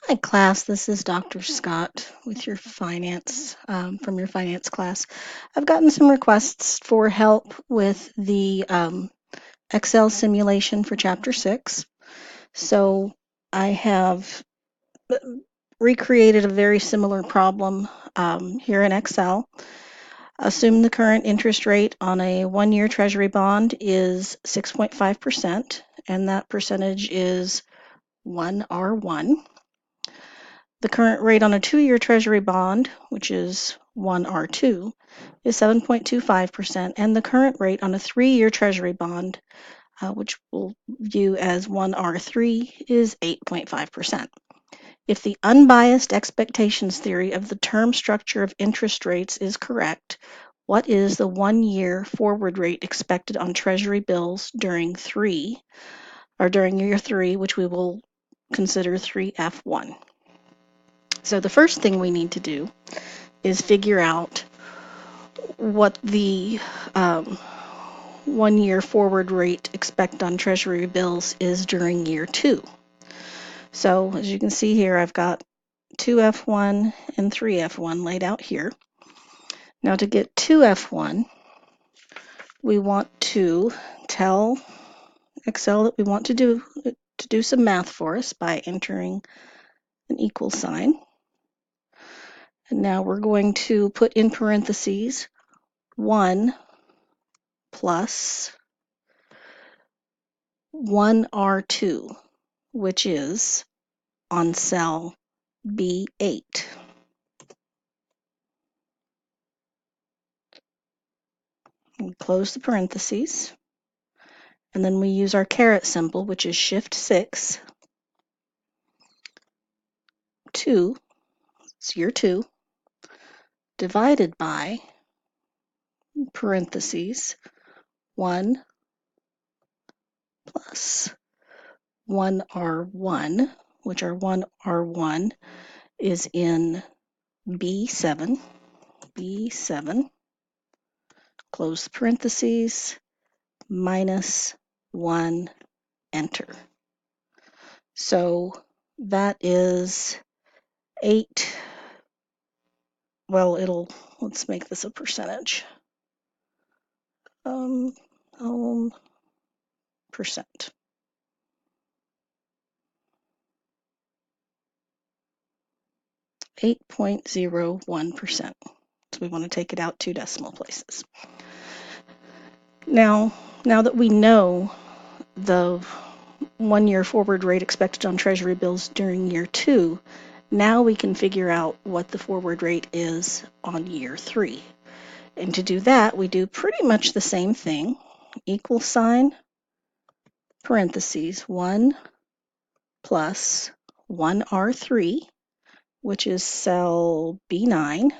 Hi class, this is Dr. Scott with your finance, from your finance class. I've gotten some requests for help with the Excel simulation for Chapter 6. So I have recreated a very similar problem here in Excel. Assume the current interest rate on a 1-year Treasury bond is 6.5%, and that percentage is 1R1. The current rate on a 2-year Treasury bond, which is 1R2, is 7.25%, and the current rate on a 3-year Treasury bond, which we'll view as 1R3, is 8.5%. If the unbiased expectations theory of the term structure of interest rates is correct, what is the 1-year forward rate expected on Treasury bills during year 3, which we will consider 3F1? So the first thing we need to do is figure out what the 1-year forward rate expected on Treasury bills is during year 2. So as you can see here, I've got 2F1 and 3F1 laid out here. Now to get 2F1, we want to tell Excel that we want to do some math for us by entering an equal sign. And now we're going to put in parentheses 1 plus 1R2, which is on cell B8. We close the parentheses, and then we use our caret symbol, which is Shift 6, 2, it's year 2, divided by parentheses 1 plus 1R1, which our 1R1 is in B7, close the parentheses, minus 1, enter. So that is 8, well, let's make this a percentage. Percent. .01%. So we want to take it out 2 decimal places. Now that we know the 1-year forward rate expected on Treasury bills during year 2, now we can figure out what the forward rate is on year 3. And to do that, we do pretty much the same thing. Equal sign, parentheses, 1 plus 1R3, which is cell B9.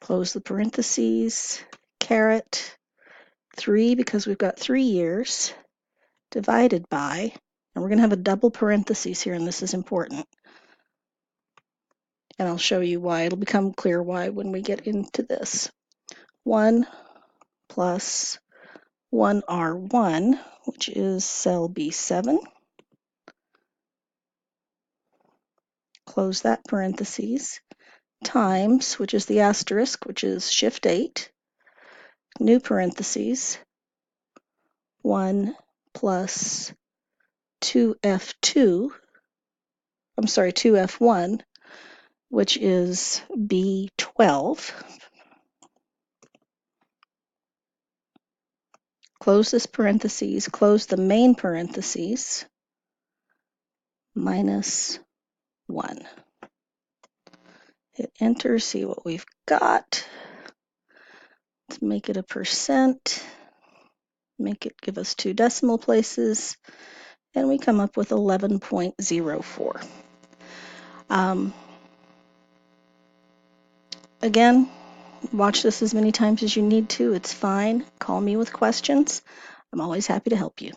Close the parentheses, caret 3, because we've got 3 years, divided by, and we're going to have a double parentheses here, and this is important. And I'll show you why. It'll become clear why when we get into this. 1 plus 1R1, which is cell B7. Close that parentheses. Times, which is the asterisk, which is Shift 8. New parentheses. 1 plus 2F1, which is B12. Close this parentheses, close the main parentheses, minus 1. Hit enter, see what we've got. Let's make it a percent, give us 2 decimal places, and we come up with 11.04. Again, watch this as many times as you need to. It's fine. Call me with questions. I'm always happy to help you.